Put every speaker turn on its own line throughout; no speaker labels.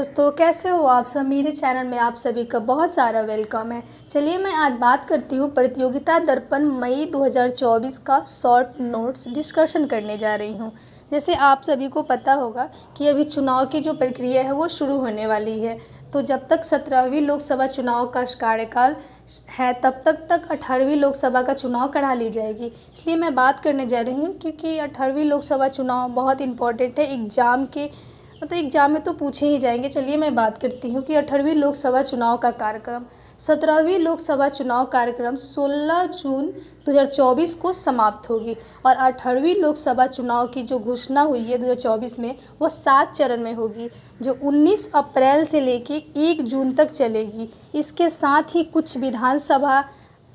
दोस्तों, कैसे हो आप सब। मेरे चैनल में आप सभी का बहुत सारा वेलकम है। चलिए मैं आज बात करती हूँ प्रतियोगिता दर्पण मई 2024 का शॉर्ट नोट्स डिस्कशन करने जा रही हूँ। जैसे आप सभी को पता होगा कि अभी चुनाव की जो प्रक्रिया है वो शुरू होने वाली है। तो जब तक 17वीं लोकसभा चुनाव का कार्यकाल है तब तक 18वीं लोकसभा का चुनाव करा ली जाएगी। इसलिए मैं बात करने जा रही हूँ क्योंकि 18वीं लोकसभा चुनाव बहुत इम्पोर्टेंट है। एग्ज़ाम में तो पूछे ही जाएंगे। चलिए मैं बात करती हूँ कि 18वीं लोकसभा चुनाव का कार्यक्रम। 17वीं लोकसभा चुनाव कार्यक्रम 16 जून 2024 को समाप्त होगी और 18वीं लोकसभा चुनाव की जो घोषणा हुई है 2024 में वो 7 चरण में होगी, जो 19 अप्रैल से लेके 1 जून तक चलेगी। इसके साथ ही कुछ विधानसभा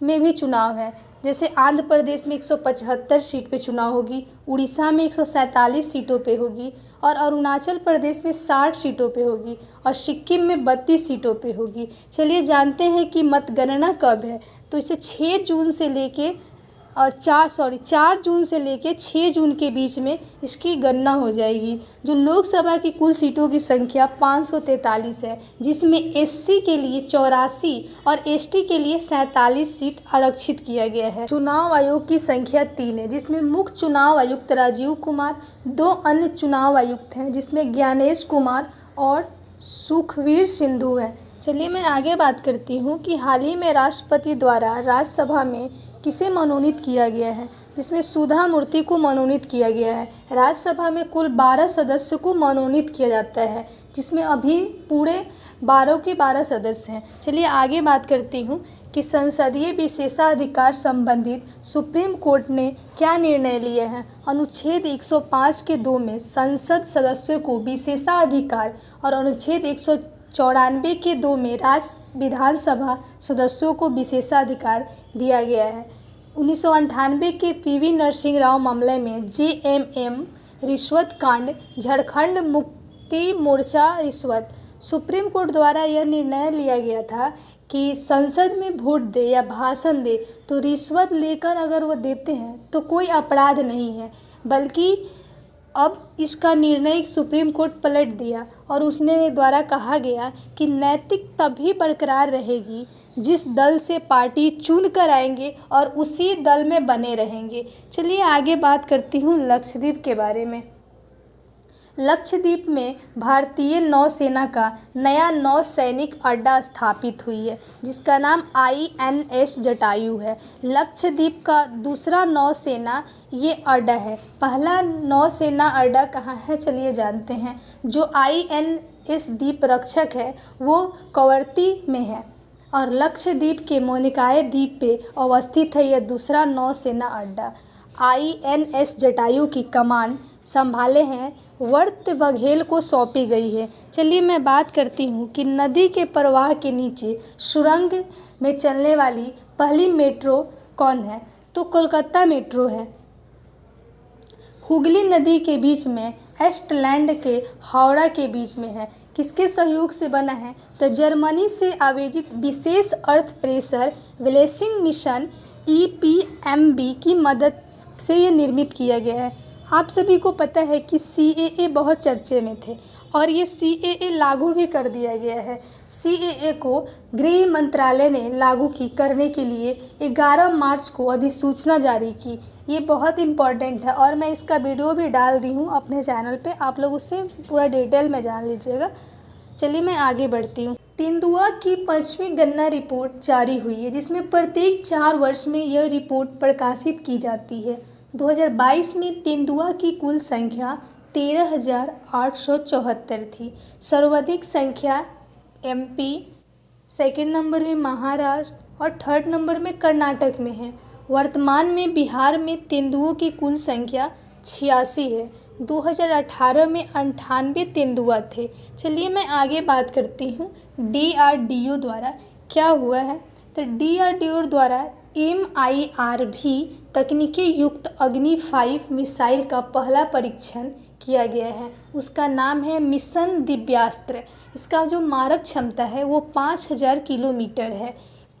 में भी चुनाव है। जैसे आंध्र प्रदेश में 175 सीट पे चुनाव होगी, उड़ीसा में 147 सीटों पे होगी और अरुणाचल प्रदेश में 60 सीटों पे होगी और सिक्किम में 32 सीटों पे होगी। चलिए जानते हैं कि मतगणना कब है। तो इसे 6 जून से लेके 4 जून से लेके 6 जून के बीच में इसकी गणना हो जाएगी। जो लोकसभा की कुल सीटों की संख्या 543 है, जिसमें एससी के लिए 84 और एसटी के लिए 47 सीट आरक्षित किया गया है। चुनाव आयोग की संख्या 3 है, जिसमें मुख्य चुनाव आयुक्त राजीव कुमार, 2 अन्य चुनाव आयुक्त हैं जिसमें ज्ञानेश कुमार और सुखवीर सिंधु हैं। चलिए मैं आगे बात करती हूँ कि हाल ही में राष्ट्रपति द्वारा राज्यसभा में किसे मनोनीत किया गया है, जिसमें सुधा मूर्ति को मनोनीत किया गया है। राज्यसभा में कुल 12 सदस्य को मनोनीत किया जाता है, जिसमें अभी पूरे 12 के 12 सदस्य हैं। चलिए आगे बात करती हूँ कि संसदीय विशेषाधिकार संबंधित सुप्रीम कोर्ट ने क्या निर्णय लिया है। अनुच्छेद 105 के 2 में संसद सदस्यों को विशेषाधिकार और अनुच्छेद 194 के 2 में राज्य विधानसभा सदस्यों को विशेषाधिकार दिया गया है। 1998 के पीवी नरसिंह राव मामले में जेएमएम रिश्वत कांड, झारखंड मुक्ति मोर्चा रिश्वत, सुप्रीम कोर्ट द्वारा यह निर्णय लिया गया था कि संसद में वोट दे या भाषण दे तो रिश्वत लेकर अगर वो देते हैं तो कोई अपराध नहीं है, बल्कि अब इसका निर्णय सुप्रीम कोर्ट पलट दिया और उसने द्वारा कहा गया कि नैतिक तभी बरकरार रहेगी जिस दल से पार्टी चुन कर आएंगे और उसी दल में बने रहेंगे। चलिए आगे बात करती हूँ लक्षद्वीप के बारे में। लक्षद्वीप में भारतीय नौसेना का नया नौसैनिक अड्डा स्थापित हुई है, जिसका नाम INS जटायु है। लक्षद्वीप का दूसरा नौसेना ये अड्डा है। पहला नौसेना अड्डा कहाँ है, चलिए जानते हैं। जो INS द्वीप रक्षक है वो कवरत्ती में है और लक्षद्वीप के मोनिकाय द्वीप पे अवस्थित है यह दूसरा नौसेना अड्डा। INS जटायु की कमान संभाले हैं वर्त बघेल को सौंपी गई है। चलिए मैं बात करती हूँ कि नदी के प्रवाह के नीचे सुरंग में चलने वाली पहली मेट्रो कौन है, तो कोलकाता मेट्रो है। हुगली नदी के बीच में ईस्टलैंड के हावड़ा के बीच में है। किसके सहयोग से बना है, तो जर्मनी से आयोजित विशेष earth pressure blessing mission EPMB की मदद से ये निर्मित किया गया है। आप सभी को पता है कि CAA बहुत चर्चे में थे और ये CAA लागू भी कर दिया गया है। CAA को गृह मंत्रालय ने लागू करने के लिए 11 मार्च को अधिसूचना जारी की। ये बहुत इम्पॉर्टेंट है और मैं इसका वीडियो भी डाल दी हूँ अपने चैनल पे, आप लोग उससे पूरा डिटेल में जान लीजिएगा। चलिए मैं आगे बढ़ती हूँ। तेंदुआ की 5वीं गणना रिपोर्ट जारी हुई है, जिसमें प्रत्येक 4 वर्ष में यह रिपोर्ट प्रकाशित की जाती है। 2022 में तेंदुआ की कुल संख्या 13,874 थी। सर्वाधिक संख्या MP, सेकंड नंबर में महाराष्ट्र और थर्ड नंबर में कर्नाटक में है। वर्तमान में बिहार में तेंदुओं की कुल संख्या 86 है। 2018 में 98 तेंदुआ थे। चलिए मैं आगे बात करती हूँ DRDO द्वारा क्या हुआ है। तो DRDO द्वारा MIRV तकनीकी युक्त अग्नि 5 मिसाइल का पहला परीक्षण किया गया है। उसका नाम है मिशन दिव्यास्त्र। इसका जो मारक क्षमता है वो 5000 किलोमीटर है।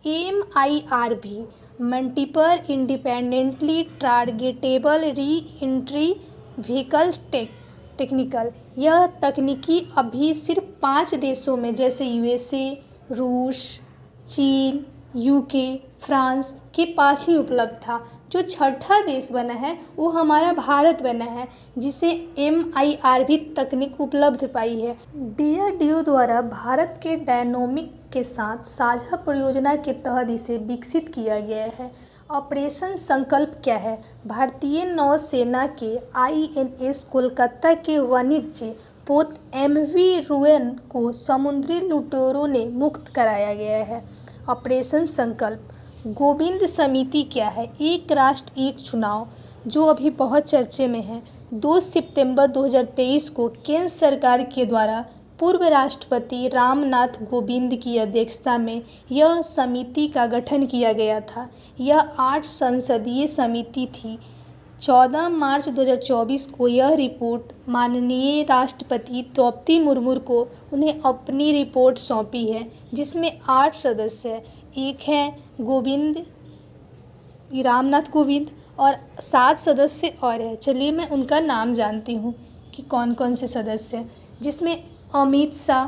MIRV multiple independently targetable re entry vehicle tech technical. यह तकनीकी अभी सिर्फ 5 देशों में जैसे यूएसए, रूस, चीन, यूके, फ्रांस के पास ही उपलब्ध था। जो छठा देश बना है वो हमारा भारत बना है, जिसे MIRV तकनीक उपलब्ध पाई है। DRDO द्वारा भारत के डायनोमिक के साथ साझा परियोजना के तहत इसे विकसित किया गया है। ऑपरेशन संकल्प क्या है? भारतीय नौसेना के INS कोलकाता के वाणिज्य पोत MV रुएन को समुद्री लुटेरों ने मुक्त कराया गया है। ऑपरेशन संकल्प। गोविंद समिति क्या है? एक राष्ट्र एक चुनाव, जो अभी बहुत चर्चे में है। 2 सितंबर 2023 को केंद्र सरकार के द्वारा पूर्व राष्ट्रपति रामनाथ कोविंद की अध्यक्षता में यह समिति का गठन किया गया था। यह 8 संसदीय समिति थी। 14 मार्च 2024 को यह रिपोर्ट माननीय राष्ट्रपति द्रौपदी मुर्मू को उन्हें अपनी रिपोर्ट सौंपी है, जिसमें 8 सदस्य हैं। एक है रामनाथ कोविंद और 7 सदस्य और हैं। चलिए मैं उनका नाम जानती हूँ कि कौन कौन से सदस्य हैं, जिसमें अमित शाह,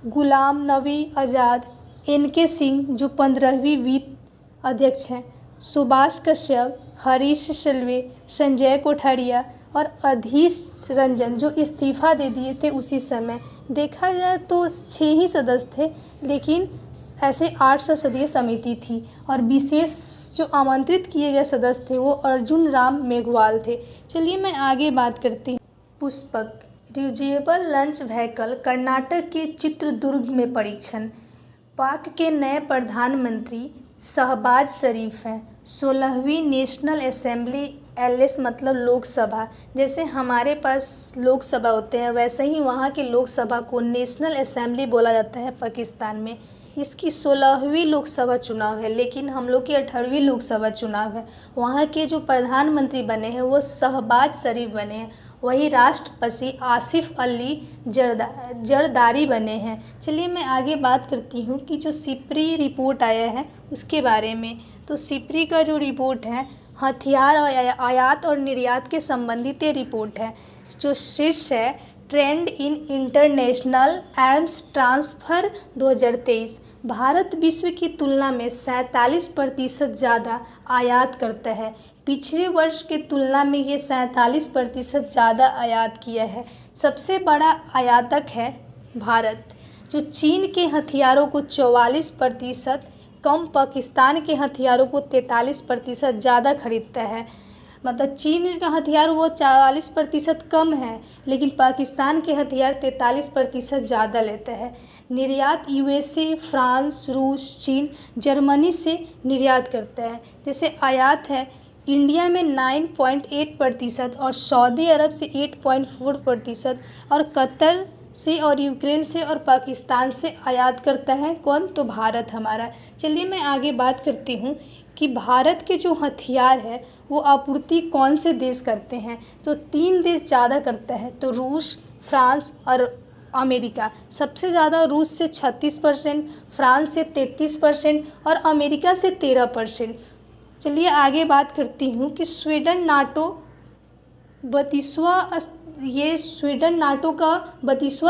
गुलाम नबी आज़ाद, NK सिंह जो 15वीं वित्त अध्यक्ष हैं, सुभाष कश्यप, हरीश साल्वे, संजय कोठारिया और अधीर रंजन जो इस्तीफ़ा दे दिए थे उसी समय। देखा जाए तो 6 ही सदस्य थे, लेकिन ऐसे 8 सदस्यीय समिति थी और विशेष जो आमंत्रित किए गए सदस्य थे वो अर्जुन राम मेघवाल थे। चलिए मैं आगे बात करती हूँ। Pushpak reusable launch vehicle Karnataka के चित्रदुर्ग में परीक्षण। पाक के नए प्रधानमंत्री शहबाज शरीफ हैं। 16वीं नेशनल असेंबली LS मतलब लोकसभा, जैसे हमारे पास लोकसभा होते हैं वैसे ही वहाँ के लोकसभा को नेशनल असेंबली बोला जाता है पाकिस्तान में। इसकी 16वीं लोकसभा चुनाव है, लेकिन हम लोग की 18वीं लोकसभा चुनाव है। वहाँ के जो प्रधानमंत्री बने हैं वो शहबाज शरीफ बने हैं, वही राष्ट्रपति आसिफ अली जरदारी बने हैं। चलिए मैं आगे बात करती हूँ कि जो सिप्री रिपोर्ट आया है उसके बारे में। तो सिप्री का जो रिपोर्ट है हथियार और आयात और निर्यात के संबंधित ये रिपोर्ट है। जो शीर्ष है trend in international arms transfer 2023। Bharat विश्व की तुलना में 47% ज़्यादा आयात करता है। पिछले वर्ष के तुलना में ये 47% ज़्यादा आयात किया है। सबसे बड़ा आयातक है भारत, जो चीन के हथियारों को 44% कम, पाकिस्तान के हथियारों को 43% ज़्यादा खरीदता है। मतलब चीन का हथियार वो 44% कम है, लेकिन पाकिस्तान के हथियार 43% ज़्यादा लेता है। निर्यात USA, फ्रांस, रूस, चीन, जर्मनी से निर्यात करता है। जैसे आयात है इंडिया में 9.8% और सऊदी अरब से 8.4% और कतर से और यूक्रेन से और पाकिस्तान से आयात करता है। कौन? तो भारत हमारा। चलिए मैं आगे बात करती हूँ कि भारत के जो हथियार है वो आपूर्ति कौन से देश करते हैं। तो 3 देश ज़्यादा करता है, तो रूस, फ्रांस और अमेरिका। सबसे ज़्यादा रूस से 36%, फ्रांस से 33% और अमेरिका से 13%। चलिए आगे बात करती हूँ कि स्वीडन नाटो 32वां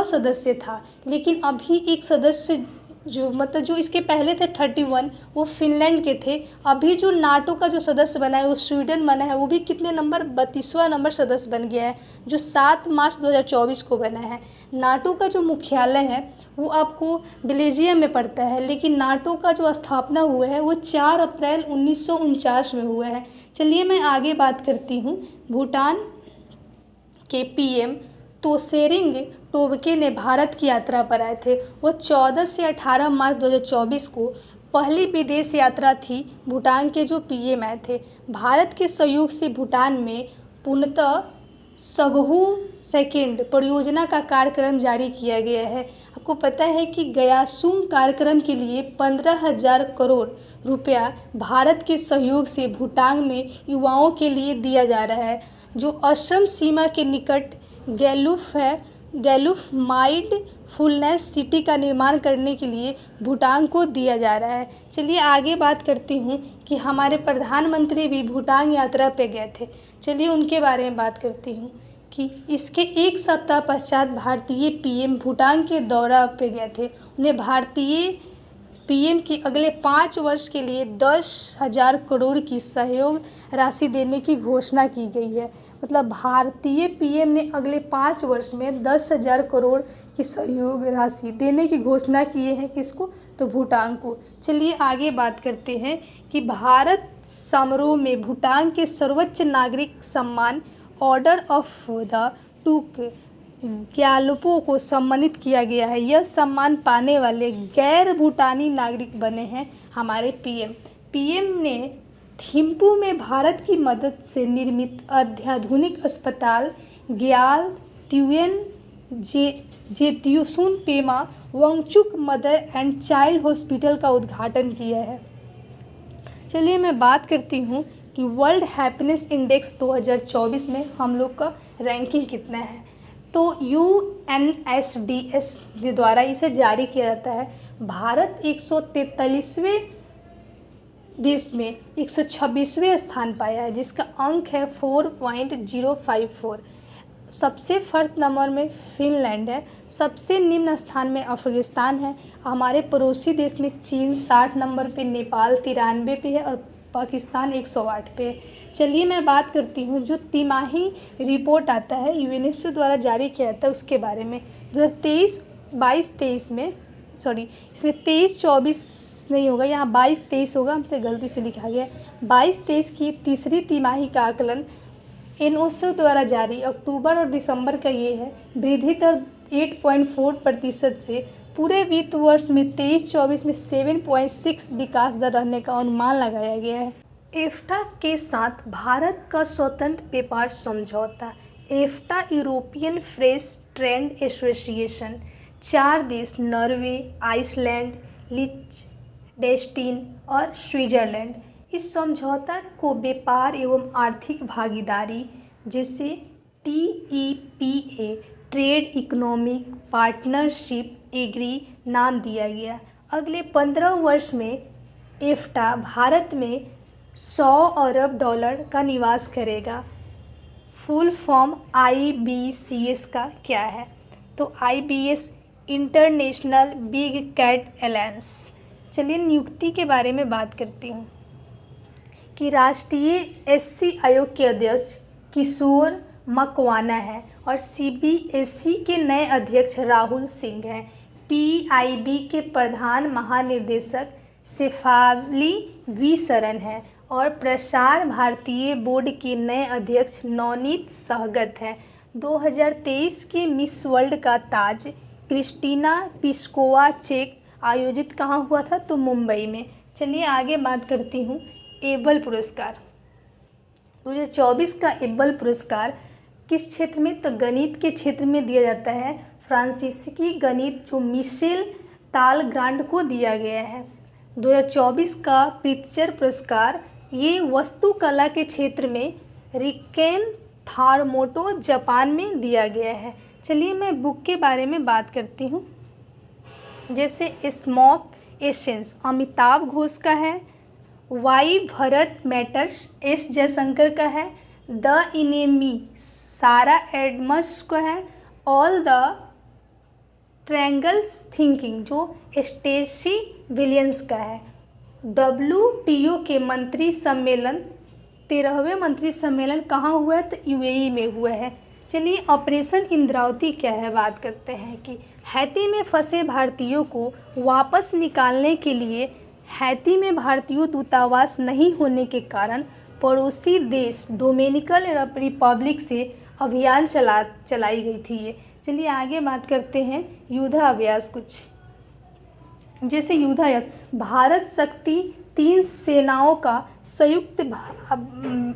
सदस्य था, लेकिन अभी एक सदस्य जो इसके पहले थे 31, वो फिनलैंड के थे। अभी जो नाटो का जो सदस्य बना है वो स्वीडन बना है, वो भी कितने नंबर 32वां नंबर सदस्य बन गया है, जो 7 मार्च 2024 को बना है। नाटो का जो मुख्यालय है वो आपको बेल्जियम में पड़ता है, लेकिन नाटो का जो स्थापना हुआ है वो 4 अप्रैल 1949 में हुआ है। चलिए मैं आगे बात करती हूँ। भूटान के PM तोशेरिंग टोब्गे ने भारत की यात्रा पर आए थे। वो 14 से 18 मार्च 2024 को पहली विदेश यात्रा थी। भूटान के जो PM आए थे। भारत के सहयोग से भूटान में पूर्णतः सगहू सेकेंड परियोजना का कार्यक्रम जारी किया गया है। आपको पता है कि गयासुम कार्यक्रम के लिए 15,000 करोड़ रुपया भारत के सहयोग से भूटान में युवाओं के लिए दिया जा रहा है, जो असम सीमा के निकट गैलुफ माइंडफुलनेस सिटी का निर्माण करने के लिए भूटान को दिया जा रहा है। चलिए आगे बात करती हूँ कि हमारे प्रधानमंत्री भी भूटान यात्रा पे गए थे। चलिए उनके बारे में बात करती हूँ कि इसके एक सप्ताह पश्चात भारतीय पीएम भूटान के दौरा पे गए थे। उन्हें भारतीय पीएम की अगले 5 वर्ष के लिए 10,000 करोड़ की सहयोग राशि देने की घोषणा की गई है। मतलब भारतीय पीएम ने अगले 5 वर्ष में 10,000 करोड़ की सहयोग राशि देने की घोषणा किए हैं। किसको? तो भूटान को। चलिए आगे बात करते हैं कि भारत समारोह में भूटान के सर्वोच्च नागरिक सम्मान ऑर्डर ऑफ द टूक ग्यालपो को सम्मानित किया गया है। यह सम्मान पाने वाले गैर भूटानी नागरिक बने हैं हमारे पीएम। पीएम ने थिम्पू में भारत की मदद से निर्मित अत्याधुनिक अस्पताल Gyal Tsuen Jetsun Pema Wangchuck mother and child hospital का उद्घाटन किया है। चलिए मैं बात करती हूँ कि वर्ल्ड हैप्पीनेस इंडेक्स 2024 में हम लोग का रैंकिंग कितना है। तो UNSDS के द्वारा इसे जारी किया जाता है। भारत 143वें देश में 126वें स्थान पाया है, जिसका अंक है 4.054। सबसे फर्स्ट नंबर में फिनलैंड है, सबसे निम्न स्थान में अफगानिस्तान है। हमारे पड़ोसी देश में चीन 60 नंबर पे, नेपाल 93 पे है और पाकिस्तान 108 पे है। चलिए मैं बात करती हूँ जो तिमाही रिपोर्ट आता है यूनेस्को द्वारा जारी किया जाता है उसके बारे में। 2022-23 में इसमें 23-24 नहीं होगा, यहाँ 22-23 होगा, हमसे गलती से लिखा गया। 22-23 की तीसरी तिमाही का आकलन यूनेस्को द्वारा जारी अक्टूबर और दिसंबर का ये है। वृद्धि दर 8.4% से पूरे वित्त वर्ष में 23-24 में 7.6 विकास दर रहने का अनुमान लगाया गया है। एफ्टा के साथ भारत का स्वतंत्र व्यापार समझौता। एफ्टा यूरोपियन फ्रेश ट्रेड एसोसिएशन 4 देश नॉर्वे, आइसलैंड, लिechtenstein और स्विट्जरलैंड। इस समझौता को व्यापार एवं आर्थिक भागीदारी जैसे TEPA trade economic partnership agree नाम दिया गया। अगले 15 वर्ष में एफ्टा भारत में $100 अरब का निवेश करेगा। फुल फॉर्म IBCS का क्या है? तो IBS international big cat alliance. चलिए नियुक्ति के बारे में बात करती हूँ कि राष्ट्रीय SC आयोग के अध्यक्ष किशोर मकवाना है और CBSE के नए अध्यक्ष राहुल सिंह हैं। PIB के प्रधान महानिदेशक शेफाली V शरण है और प्रसार भारतीय बोर्ड के नए अध्यक्ष नवनीत सहगत हैं। 2023 के मिस वर्ल्ड का ताज क्रिस्टीना पिस्कोवा चेक आयोजित कहाँ हुआ था? तो मुंबई में। चलिए आगे बात करती हूँ एबल पुरस्कार। 2024 का एबल पुरस्कार किस क्षेत्र में? तो गणित के क्षेत्र में दिया जाता है। फ्रांसीसी गणित जो मिशेल तालग्रांड को दिया गया है। 2024 का प्रित्जर पुरस्कार ये वास्तुकला के क्षेत्र में रिकेन थारमोटो जापान में दिया गया है। चलिए मैं बुक के बारे में बात करती हूँ। जैसे स्मोक एसेंस अमिताभ घोष का है, why Bharat matters S Jaishankar का है, द इनेमी सारा एडम्स का है, ऑल द ट्रायंगल्स थिंकिंग जो स्टेसी विलियम्स का है। WTO के मंत्री सम्मेलन 13वें मंत्री सम्मेलन कहाँ हुआ है? तो UAE में हुआ है। चलिए ऑपरेशन इंद्रावती क्या है बात करते हैं कि हैती में फंसे भारतीयों को वापस निकालने के लिए हैती में भारतीय दूतावास नहीं होने के कारण पड़ोसी देश डोमिनिकन रिपब्लिक से अभियान चलाई गई थी ये। चलिए आगे बात करते हैं युद्धाभ्यास कुछ। जैसे युद्धाभ्यास भारत शक्ति 3 सेनाओं का संयुक्त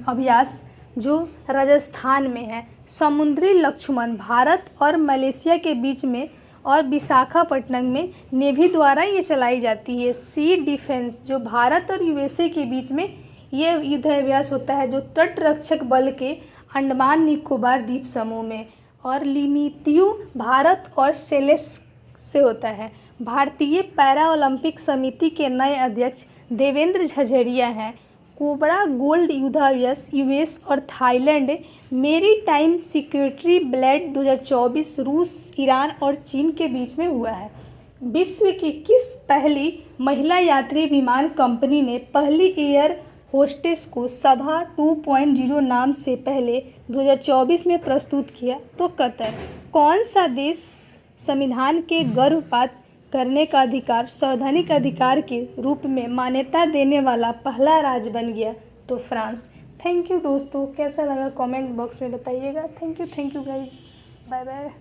अभ्यास जो राजस्थान में है। समुद्री लक्ष्मण भारत और मलेशिया के बीच में और विशाखापट्टनम में नेवी द्वारा ये चलाई जाती है। सी डिफेंस जो भारत और USA के बीच में ये युद्धाभ्यास होता है जो तटरक्षक बल के अंडमान निकोबार द्वीप समूह में। और लिमित्यू भारत और सेलेस से होता है। भारतीय पैरा ओलंपिक समिति के नए अध्यक्ष देवेंद्र झझरिया हैं। कोबरा गोल्ड युद्धाभ्यास यूएस और थाईलैंड। मेरीटाइम सिक्योरिटी ब्लेड 2024 रूस, ईरान और चीन के बीच में हुआ है। विश्व की किस पहली महिला यात्री विमान कंपनी ने पहली एयर होस्टेस को सभा 2.0 नाम से पहले 2024 में प्रस्तुत किया? तो कतर। कौन सा देश संविधान के गर्भपात करने का अधिकार संवैधानिक अधिकार के रूप में मान्यता देने वाला पहला राज्य बन गया? तो फ्रांस। थैंक यू दोस्तों, कैसा लगा कमेंट बॉक्स में बताइएगा। Thank you guys, bye bye.